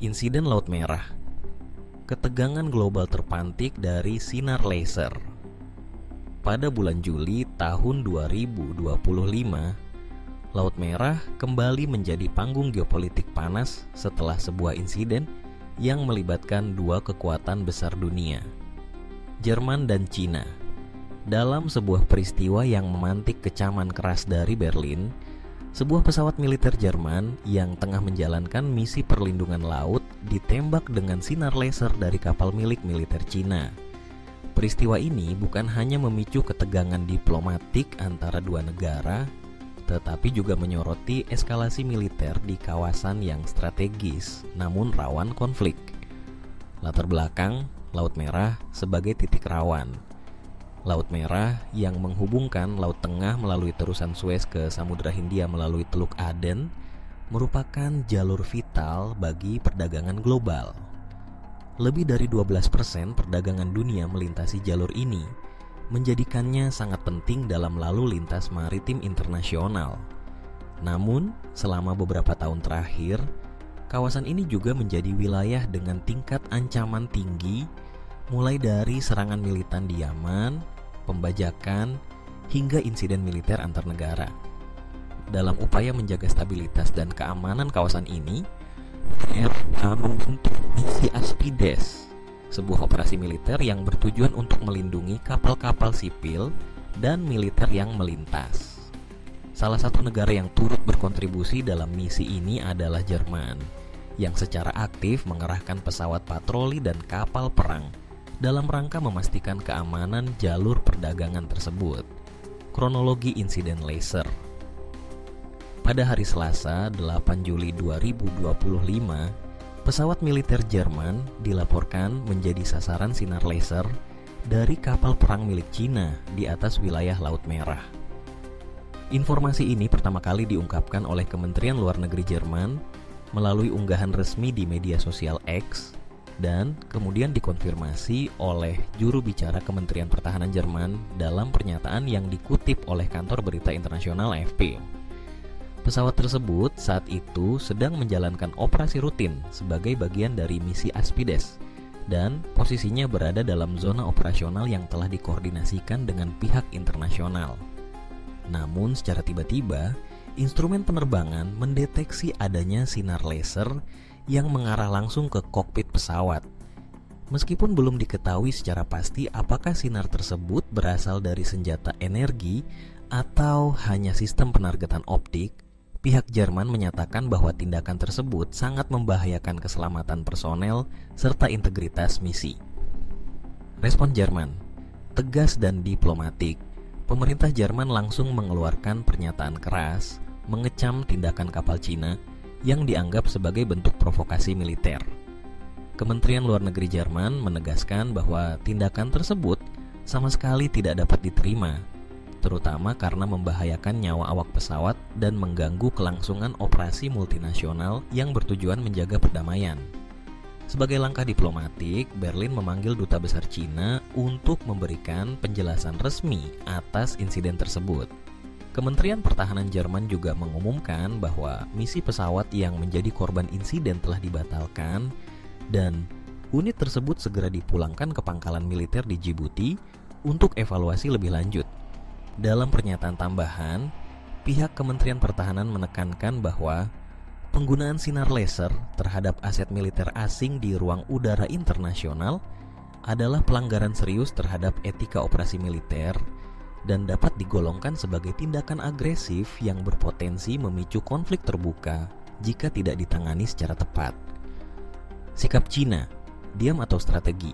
Insiden Laut Merah. Ketegangan global terpantik dari sinar laser. Pada bulan Juli tahun 2025, Laut Merah kembali menjadi panggung geopolitik panas setelah sebuah insiden yang melibatkan dua kekuatan besar dunia, Jerman dan Cina. Dalam sebuah peristiwa yang memantik kecaman keras dari Berlin, sebuah pesawat militer Jerman yang tengah menjalankan misi perlindungan laut ditembak dengan sinar laser dari kapal milik militer Cina. Peristiwa ini bukan hanya memicu ketegangan diplomatik antara dua negara, tetapi juga menyoroti eskalasi militer di kawasan yang strategis namun rawan konflik. Latar belakang Laut Merah sebagai titik rawan. Laut Merah yang menghubungkan Laut Tengah melalui terusan Suez ke Samudra Hindia melalui Teluk Aden merupakan jalur vital bagi perdagangan global. Lebih dari 12% perdagangan dunia melintasi jalur ini, menjadikannya sangat penting dalam lalu lintas maritim internasional. Namun, selama beberapa tahun terakhir, kawasan ini juga menjadi wilayah dengan tingkat ancaman tinggi, mulai dari serangan militan di Yaman, pembajakan, hingga insiden militer antar negara. Dalam upaya menjaga stabilitas dan keamanan kawasan ini, WNA membentuk misi Aspides, sebuah operasi militer yang bertujuan untuk melindungi kapal-kapal sipil dan militer yang melintas. Salah satu negara yang turut berkontribusi dalam misi ini adalah Jerman, yang secara aktif mengerahkan pesawat patroli dan kapal perang dalam rangka memastikan keamanan jalur perdagangan tersebut. Kronologi insiden laser. Pada hari Selasa, 8 Juli 2025, pesawat militer Jerman dilaporkan menjadi sasaran sinar laser dari kapal perang milik Cina di atas wilayah Laut Merah. Informasi ini pertama kali diungkapkan oleh Kementerian Luar Negeri Jerman melalui unggahan resmi di media sosial X dan kemudian dikonfirmasi oleh juru bicara Kementerian Pertahanan Jerman dalam pernyataan yang dikutip oleh kantor berita internasional AFP. Pesawat tersebut saat itu sedang menjalankan operasi rutin sebagai bagian dari misi Aspides dan posisinya berada dalam zona operasional yang telah dikoordinasikan dengan pihak internasional. Namun secara tiba-tiba, instrumen penerbangan mendeteksi adanya sinar laser yang mengarah langsung ke kokpit pesawat. Meskipun belum diketahui secara pasti apakah sinar tersebut berasal dari senjata energi atau hanya sistem penargetan optik, pihak Jerman menyatakan bahwa tindakan tersebut sangat membahayakan keselamatan personel serta integritas misi. Respon Jerman tegas dan diplomatik. Pemerintah Jerman langsung mengeluarkan pernyataan keras mengecam tindakan kapal Cina yang dianggap sebagai bentuk provokasi militer. Kementerian Luar Negeri Jerman menegaskan bahwa tindakan tersebut sama sekali tidak dapat diterima, terutama karena membahayakan nyawa awak pesawat dan mengganggu kelangsungan operasi multinasional yang bertujuan menjaga perdamaian. Sebagai langkah diplomatik, Berlin memanggil Duta Besar Cina untuk memberikan penjelasan resmi atas insiden tersebut. Kementerian Pertahanan Jerman juga mengumumkan bahwa misi pesawat yang menjadi korban insiden telah dibatalkan dan unit tersebut segera dipulangkan ke pangkalan militer di Djibouti untuk evaluasi lebih lanjut. Dalam pernyataan tambahan, pihak Kementerian Pertahanan menekankan bahwa penggunaan sinar laser terhadap aset militer asing di ruang udara internasional adalah pelanggaran serius terhadap etika operasi militer dan dapat digolongkan sebagai tindakan agresif yang berpotensi memicu konflik terbuka jika tidak ditangani secara tepat. Sikap Cina, diam atau strategi.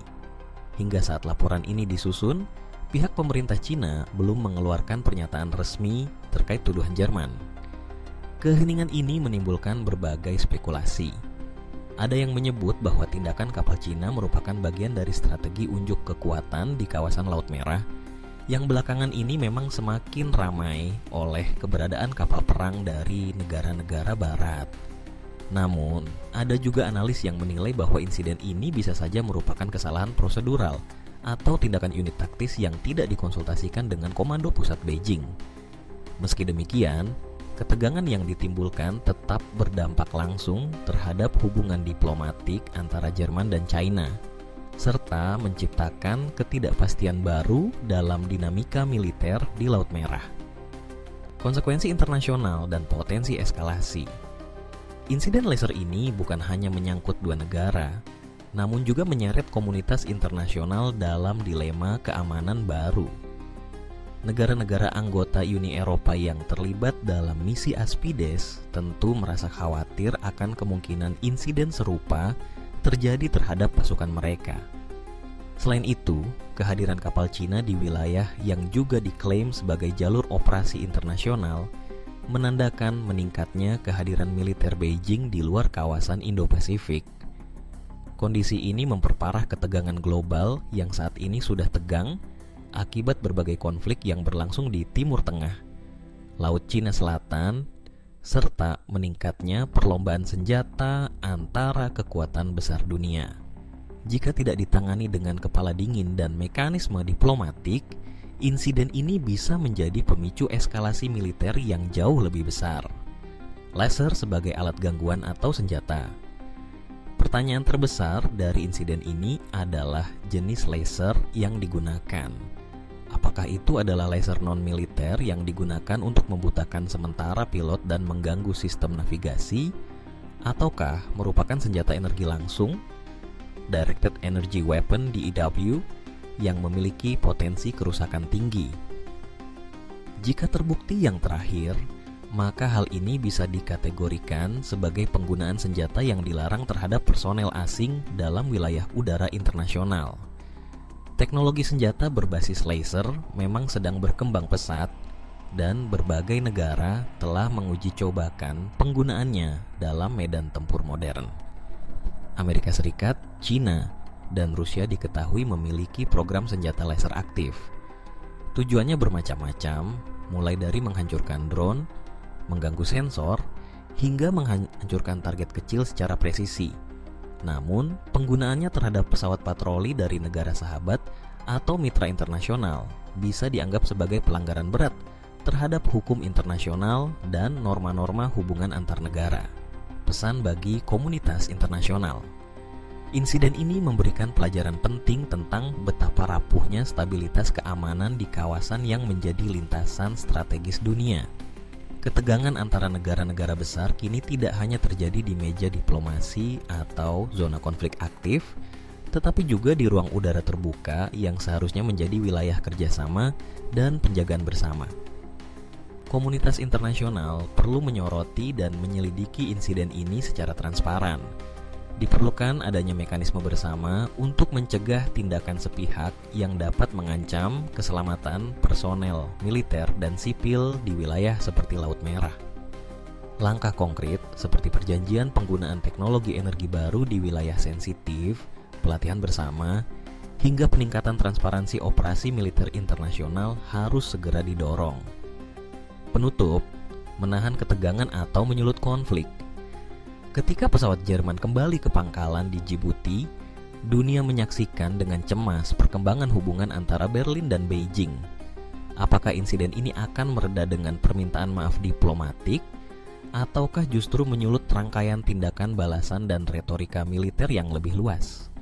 Hingga saat laporan ini disusun, pihak pemerintah Cina belum mengeluarkan pernyataan resmi terkait tuduhan Jerman. Keheningan ini menimbulkan berbagai spekulasi. Ada yang menyebut bahwa tindakan kapal Cina merupakan bagian dari strategi unjuk kekuatan di kawasan Laut Merah yang belakangan ini memang semakin ramai oleh keberadaan kapal perang dari negara-negara barat. Namun, ada juga analis yang menilai bahwa insiden ini bisa saja merupakan kesalahan prosedural atau tindakan unit taktis yang tidak dikonsultasikan dengan komando pusat Beijing. Meski demikian, ketegangan yang ditimbulkan tetap berdampak langsung terhadap hubungan diplomatik antara Jerman dan China, serta menciptakan ketidakpastian baru dalam dinamika militer di Laut Merah. Konsekuensi internasional dan potensi eskalasi. Insiden laser ini bukan hanya menyangkut dua negara, namun juga menyeret komunitas internasional dalam dilema keamanan baru. Negara-negara anggota Uni Eropa yang terlibat dalam misi Aspides tentu merasa khawatir akan kemungkinan insiden serupa terjadi terhadap pasukan mereka. Selain itu, kehadiran kapal Cina di wilayah yang juga diklaim sebagai jalur operasi internasional menandakan meningkatnya kehadiran militer Beijing di luar kawasan Indo-Pasifik. Kondisi ini memperparah ketegangan global yang saat ini sudah tegang akibat berbagai konflik yang berlangsung di Timur Tengah, Laut Cina Selatan, serta meningkatnya perlombaan senjata antara kekuatan besar dunia. Jika tidak ditangani dengan kepala dingin dan mekanisme diplomatik, insiden ini bisa menjadi pemicu eskalasi militer yang jauh lebih besar. Laser sebagai alat gangguan atau senjata. Pertanyaan terbesar dari insiden ini adalah jenis laser yang digunakan. Apakah itu adalah laser non-militer yang digunakan untuk membutakan sementara pilot dan mengganggu sistem navigasi, ataukah merupakan senjata energi langsung, Directed Energy Weapon (DEW), yang memiliki potensi kerusakan tinggi? Jika terbukti yang terakhir, maka hal ini bisa dikategorikan sebagai penggunaan senjata yang dilarang terhadap personel asing dalam wilayah udara internasional. Teknologi senjata berbasis laser memang sedang berkembang pesat dan berbagai negara telah menguji cobakan penggunaannya dalam medan tempur modern. Amerika Serikat, China, dan Rusia diketahui memiliki program senjata laser aktif. Tujuannya bermacam-macam, mulai dari menghancurkan drone, mengganggu sensor, hingga menghancurkan target kecil secara presisi. Namun, penggunaannya terhadap pesawat patroli dari negara sahabat atau mitra internasional bisa dianggap sebagai pelanggaran berat terhadap hukum internasional dan norma-norma hubungan antar negara. Pesan bagi komunitas internasional. Insiden ini memberikan pelajaran penting tentang betapa rapuhnya stabilitas keamanan di kawasan yang menjadi lintasan strategis dunia. Ketegangan antara negara-negara besar kini tidak hanya terjadi di meja diplomasi atau zona konflik aktif, tetapi juga di ruang udara terbuka yang seharusnya menjadi wilayah kerjasama dan penjagaan bersama. Komunitas internasional perlu menyoroti dan menyelidiki insiden ini secara transparan. Diperlukan adanya mekanisme bersama untuk mencegah tindakan sepihak yang dapat mengancam keselamatan personel militer dan sipil di wilayah seperti Laut Merah. Langkah konkret seperti perjanjian penggunaan teknologi energi baru di wilayah sensitif, pelatihan bersama, hingga peningkatan transparansi operasi militer internasional harus segera didorong. Penutup, menahan ketegangan atau menyulut konflik. Ketika pesawat Jerman kembali ke pangkalan di Djibouti, dunia menyaksikan dengan cemas perkembangan hubungan antara Berlin dan Beijing. Apakah insiden ini akan mereda dengan permintaan maaf diplomatik, ataukah justru menyulut rangkaian tindakan balasan dan retorika militer yang lebih luas?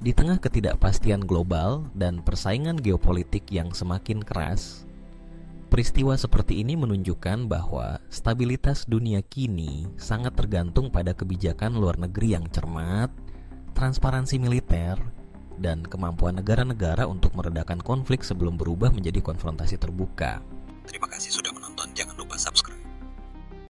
Di tengah ketidakpastian global dan persaingan geopolitik yang semakin keras, peristiwa seperti ini menunjukkan bahwa stabilitas dunia kini sangat tergantung pada kebijakan luar negeri yang cermat, transparansi militer, dan kemampuan negara-negara untuk meredakan konflik sebelum berubah menjadi konfrontasi terbuka. Terima kasih sudah menonton, jangan lupa subscribe.